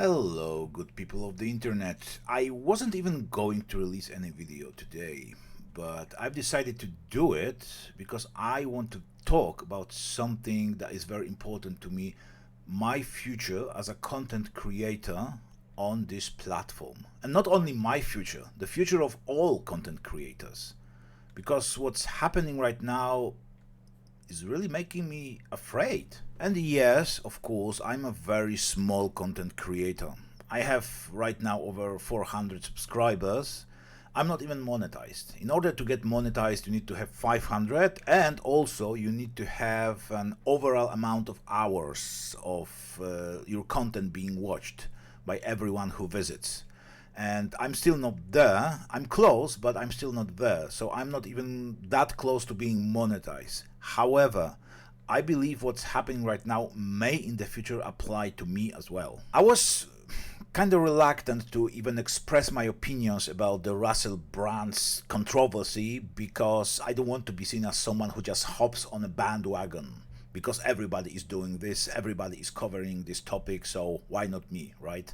Hello, good people of the internet. I wasn't even going to release any video today, but I've decided to do it because I want to talk about something that is very important to me, my future as a content creator on this platform. And not only my future, the future of all content creators. Because what's happening right now is really making me afraid. And yes, of course, I'm a very small content creator. I have right now over 400 subscribers. I'm not even monetized. In order to get monetized, you need to have 500, and also you need to have an overall amount of hours of your content being watched by everyone who visits. And I'm still not there. I'm close, but I'm still not there. So I'm not even that close to being monetized. However, I believe what's happening right now may in the future apply to me as well. I was kind of reluctant to even express my opinions about the Russell Brand's controversy because I don't want to be seen as someone who just hops on a bandwagon because everybody is doing this, everybody is covering this topic, so why not me, right?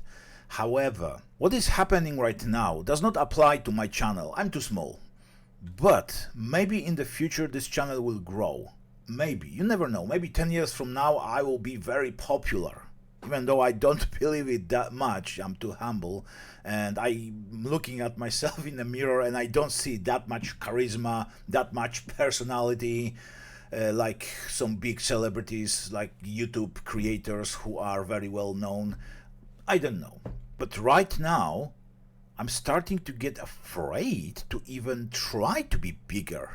However, what is happening right now does not apply to my channel. I'm too small. But maybe in the future this channel will grow. Maybe, you never know. Maybe 10 years from now I will be very popular. Even though I don't believe it that much, I'm too humble. And I'm looking at myself in the mirror and I don't see that much charisma, that much personality. Like some big celebrities, like YouTube creators who are very well known. I don't know. But right now, I'm starting to get afraid to even try to be bigger.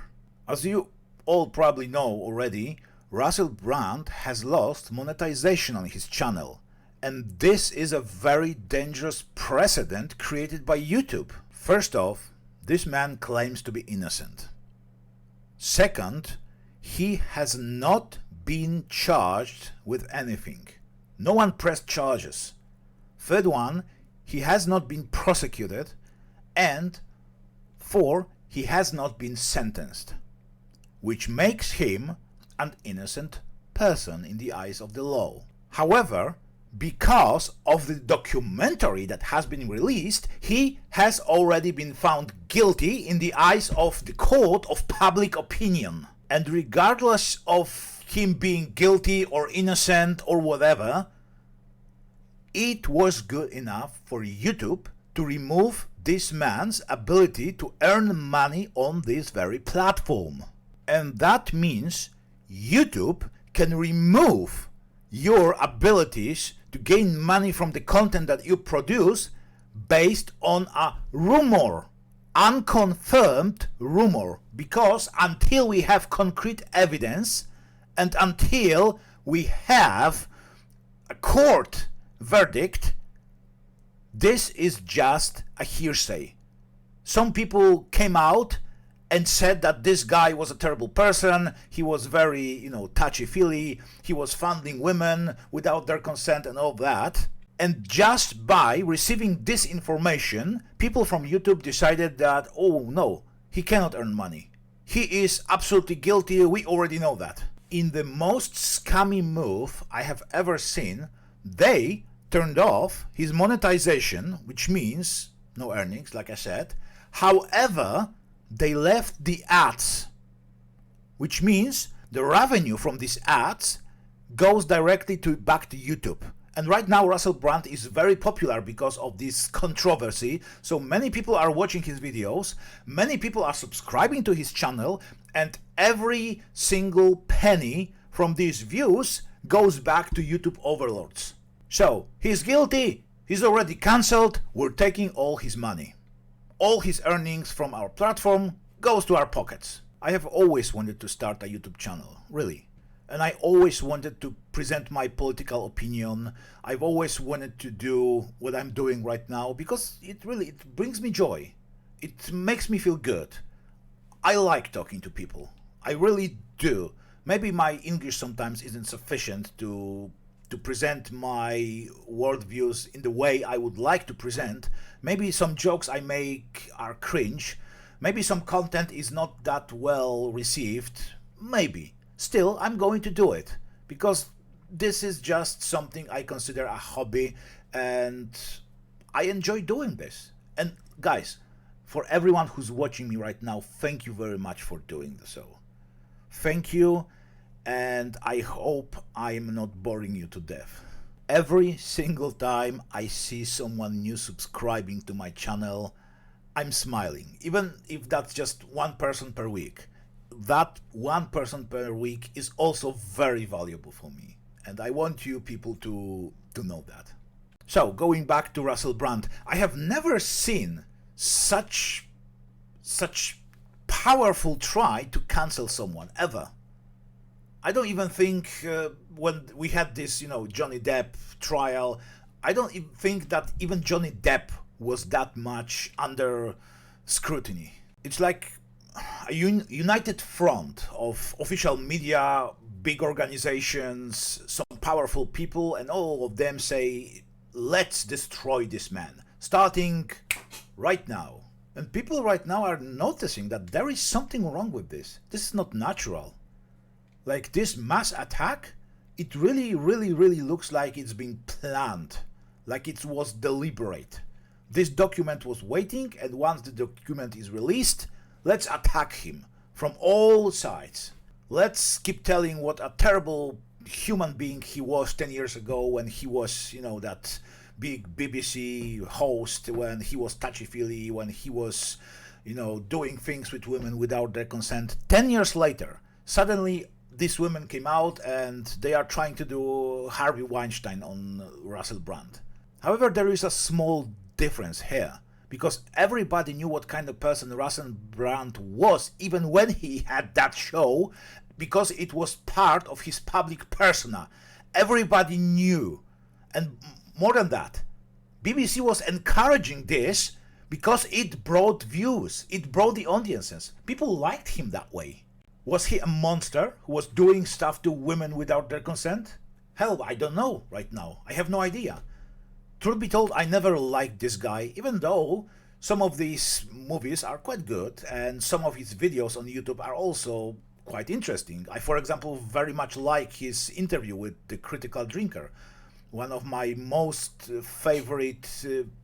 As you all probably know already, Russell Brand has lost monetization on his channel. And this is a very dangerous precedent created by YouTube. First off, this man claims to be innocent. Second, he has not been charged with anything. No one pressed charges. Third one, he has not been prosecuted. And 4, he has not been sentenced, which makes him an innocent person in the eyes of the law. However, because of the documentary that has been released, he has already been found guilty in the eyes of the court of public opinion. And regardless of him being guilty or innocent or whatever, it was good enough for YouTube to remove this man's ability to earn money on this very platform. And that means YouTube can remove your abilities to gain money from the content that you produce based on a rumor, unconfirmed rumor, because until we have concrete evidence and until we have a court verdict, this is just a hearsay. Some people came out and said that this guy was a terrible person, he was very, touchy-feely, he was funding women without their consent and all that. And just by receiving this information, people from YouTube decided that, oh no, he cannot earn money. He is absolutely guilty, we already know that. In the most scummy move I have ever seen, they turned off his monetization, which means no earnings, like I said. However, they left the ads, which means the revenue from these ads goes directly back to YouTube. And right now Russell Brand is very popular because of this controversy. So many people are watching his videos, many people are subscribing to his channel, and every single penny from these views goes back to YouTube overlords. So he's guilty, he's already cancelled, we're taking all his money. All his earnings from our platform goes to our pockets. I have always wanted to start a YouTube channel, really. And I always wanted to present my political opinion. I've always wanted to do what I'm doing right now because it brings me joy. It makes me feel good. I like talking to people. I really do. Maybe my English sometimes isn't sufficient to present my worldviews in the way I would like to present. Maybe some jokes I make are cringe. Maybe some content is not that well received. Maybe. Still, I'm going to do it because this is just something I consider a hobby, and I enjoy doing this. And guys, for everyone who's watching me right now, thank you very much for doing so. Thank you, and I hope I'm not boring you to death. Every single time I see someone new subscribing to my channel, I'm smiling, even if that's just one person per week. That one person per week is also very valuable for me, and I want you people to know that. So, going back to Russell Brand, I have never seen such powerful try to cancel someone, ever. I don't even think when we had this, Johnny Depp trial, I don't even think that even Johnny Depp was that much under scrutiny. It's like a united front of official media, big organizations, some powerful people, and all of them say, let's destroy this man, starting right now. And people right now are noticing that there is something wrong with this. This is not natural. Like this mass attack, it really looks like it's been planned, like it was deliberate. This document was waiting, and once the document is released, let's attack him from all sides. Let's keep telling what a terrible human being he was 10 years ago when he was, that big BBC host, when he was touchy-feely, when he was, doing things with women without their consent. 10 years later, suddenly these women came out and they are trying to do Harvey Weinstein on Russell Brand. However, there is a small difference here, because everybody knew what kind of person Russell Brand was, even when he had that show, because it was part of his public persona. Everybody knew. And more than that, BBC was encouraging this because it brought views, it brought the audiences. People liked him that way. Was he a monster who was doing stuff to women without their consent? Hell, I don't know right now. I have no idea. Truth be told, I never liked this guy, even though some of these movies are quite good and some of his videos on YouTube are also quite interesting. I, for example, very much like his interview with the Critical Drinker, one of my most favorite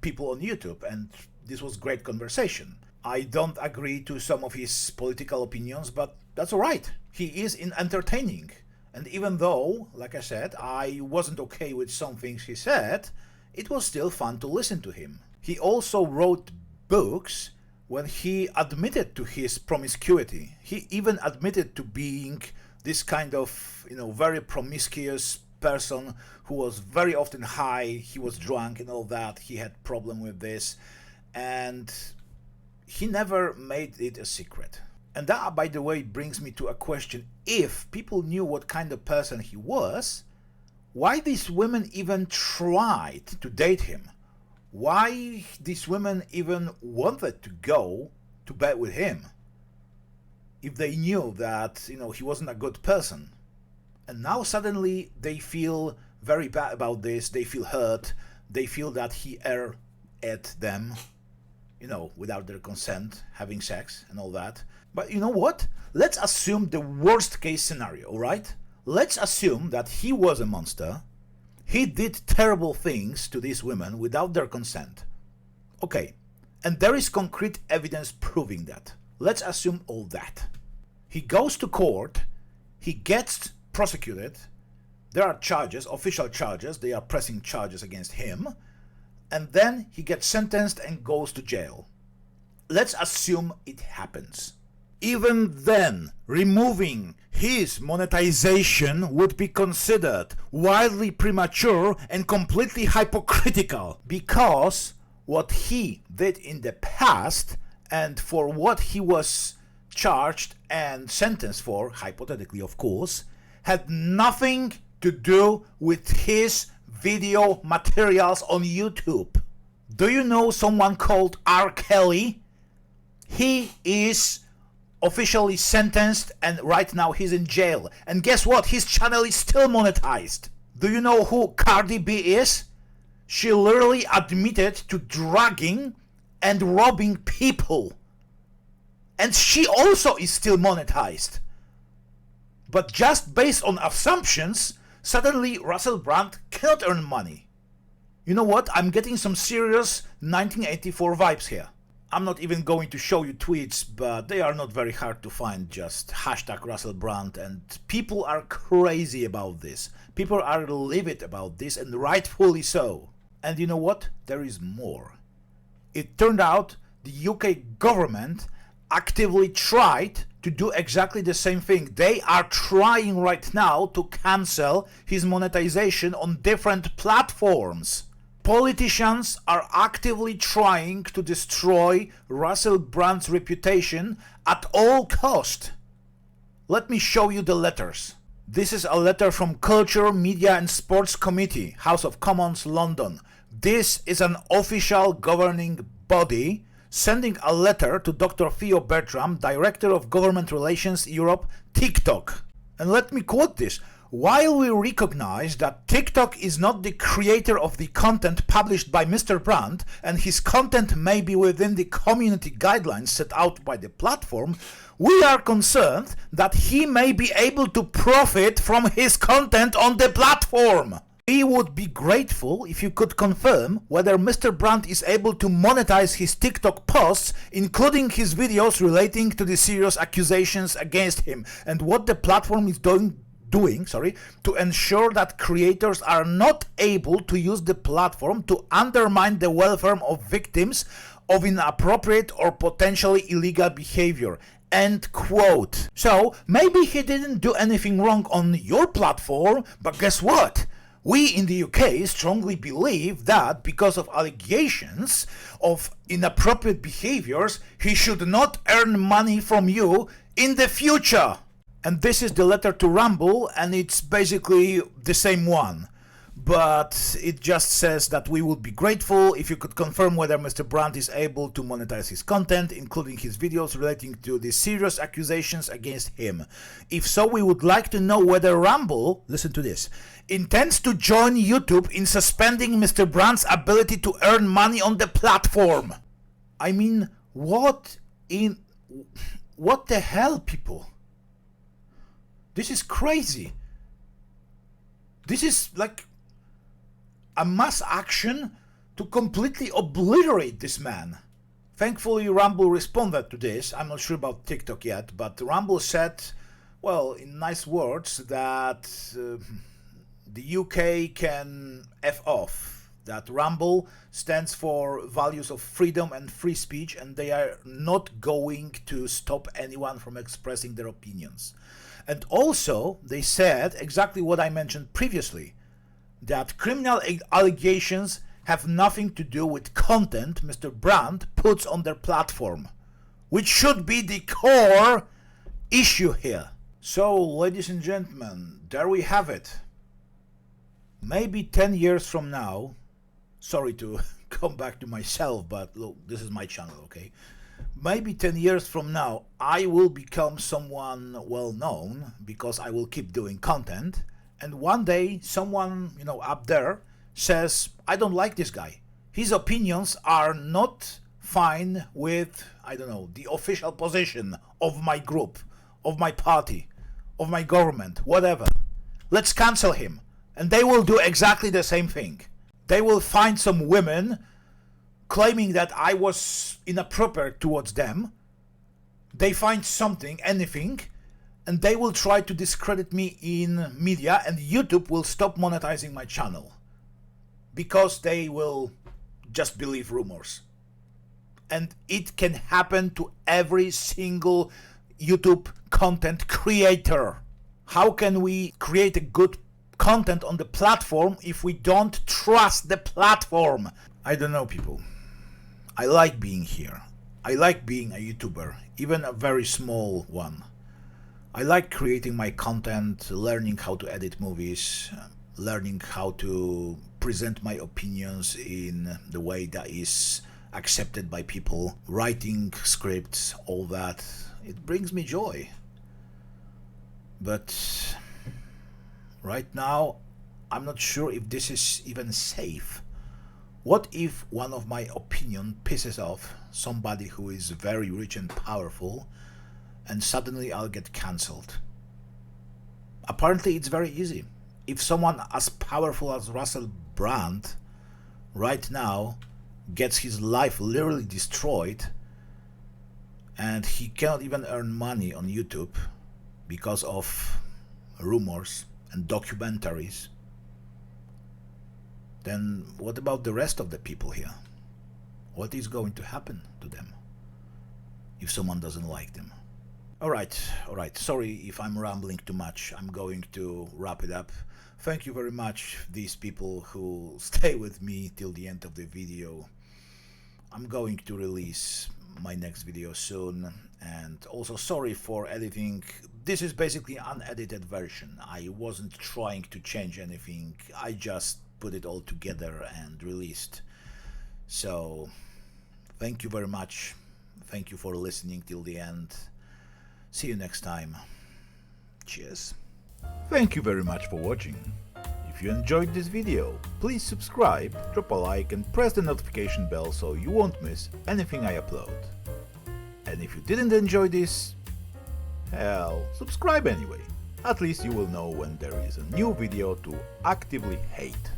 people on YouTube, and this was great conversation. I don't agree to some of his political opinions, but that's alright. He is entertaining. And even though, like I said, I wasn't okay with some things he said, it was still fun to listen to him. He also wrote books when he admitted to his promiscuity. He even admitted to being this kind of, very promiscuous person who was very often high, he was drunk and all that, he had problem with this, and he never made it a secret. And that, by the way, brings me to a question. If people knew what kind of person he was, why these women even tried to date him? Why these women even wanted to go to bed with him if they knew that, he wasn't a good person? And now suddenly they feel very bad about this, they feel hurt, they feel that he erred at them, without their consent, having sex and all that. But you know what? Let's assume the worst case scenario, alright? Let's assume that he was a monster, he did terrible things to these women without their consent. Okay, and there is concrete evidence proving that. Let's assume all that. He goes to court, he gets prosecuted, there are charges, official charges, they are pressing charges against him, and then he gets sentenced and goes to jail. Let's assume it happens. Even then, removing his monetization would be considered wildly premature and completely hypocritical, because what he did in the past and for what he was charged and sentenced for, hypothetically of course, had nothing to do with his video materials on YouTube. Do you know someone called R. Kelly? He is officially sentenced and right now he's in jail. And guess what? His channel is still monetized. Do you know who Cardi B is? She literally admitted to drugging and robbing people. And she also is still monetized. But just based on assumptions, suddenly Russell Brand cannot earn money. You know what? I'm getting some serious 1984 vibes here. I'm not even going to show you tweets, but they are not very hard to find. Just hashtag Russell Brand, and people are crazy about this. People are livid about this, and rightfully so. And you know what? There is more. It turned out the UK government actively tried to do exactly the same thing. They are trying right now to cancel his monetization on different platforms. Politicians are actively trying to destroy Russell Brand's reputation at all cost. Let me show you the letters. This is a letter from Culture, Media and Sports Committee, House of Commons, London. This is an official governing body sending a letter to Dr. Theo Bertram, Director of Government Relations Europe, TikTok. And let me quote this. While we recognize that TikTok is not the creator of the content published by Mr. Brand, and his content may be within the community guidelines set out by the platform, we are concerned that he may be able to profit from his content on the platform. We would be grateful if you could confirm whether Mr. Brand is able to monetize his TikTok posts, including his videos relating to the serious accusations against him, and what the platform is doing to ensure that creators are not able to use the platform to undermine the welfare of victims of inappropriate or potentially illegal behavior. End quote. So maybe he didn't do anything wrong on your platform, but guess what? We in the UK strongly believe that because of allegations of inappropriate behaviors, he should not earn money from you in the future. And this is the letter to Rumble, and it's basically the same one. But it just says that we would be grateful if you could confirm whether Mr. Brand is able to monetize his content, including his videos relating to the serious accusations against him. If so, we would like to know whether Rumble, listen to this, intends to join YouTube in suspending Mr. Brand's ability to earn money on the platform. I mean, what the hell, people? This is crazy. This is like a mass action to completely obliterate this man. Thankfully, Rumble responded to this. I'm not sure about TikTok yet, but Rumble said, well, in nice words, that the UK can F off. That Rumble stands for values of freedom and free speech, and they are not going to stop anyone from expressing their opinions. And also, they said exactly what I mentioned previously, that criminal allegations have nothing to do with content Mr. Brand puts on their platform, which should be the core issue here. So, ladies and gentlemen, there we have it. Maybe 10 years from now, sorry to come back to myself, but look, this is my channel, okay? Maybe 10 years from now, I will become someone well known because I will keep doing content. And one day, someone, up there says, I don't like this guy. His opinions are not fine with, the official position of my group, of my party, of my government, whatever. Let's cancel him. And they will do exactly the same thing. They will find some women claiming that I was inappropriate towards them. They find something, anything, and they will try to discredit me in media, and YouTube will stop monetizing my channel because they will just believe rumors. And it can happen to every single YouTube content creator. How can we create a good content on the platform if we don't trust the platform? I don't know, people. I like being here. I like being a YouTuber, even a very small one. I like creating my content, learning how to edit movies, learning how to present my opinions in the way that is accepted by people, writing scripts, all that. It brings me joy. But right now, I'm not sure if this is even safe. What if one of my opinion pisses off somebody who is very rich and powerful, and suddenly I'll get cancelled? Apparently it's very easy. if someone as powerful as Russell Brand right now gets his life literally destroyed and he cannot even earn money on YouTube because of rumors and documentaries, then what about the rest of the people here? What is going to happen to them if someone doesn't like them? Alright, sorry if I'm rambling too much. I'm going to wrap it up. Thank you very much, these people who stay with me till the end of the video. I'm going to release my next video soon, and also sorry for editing. This is basically an unedited version. I wasn't trying to change anything. I just put it all together and released. So thank you very much. Thank you for listening till the end. See you next time. Cheers. Thank you very much for watching. If you enjoyed this video, please subscribe, drop a like and press the notification bell so you won't miss anything I upload. And if you didn't enjoy this, hell, subscribe anyway. At least you will know when there is a new video to actively hate.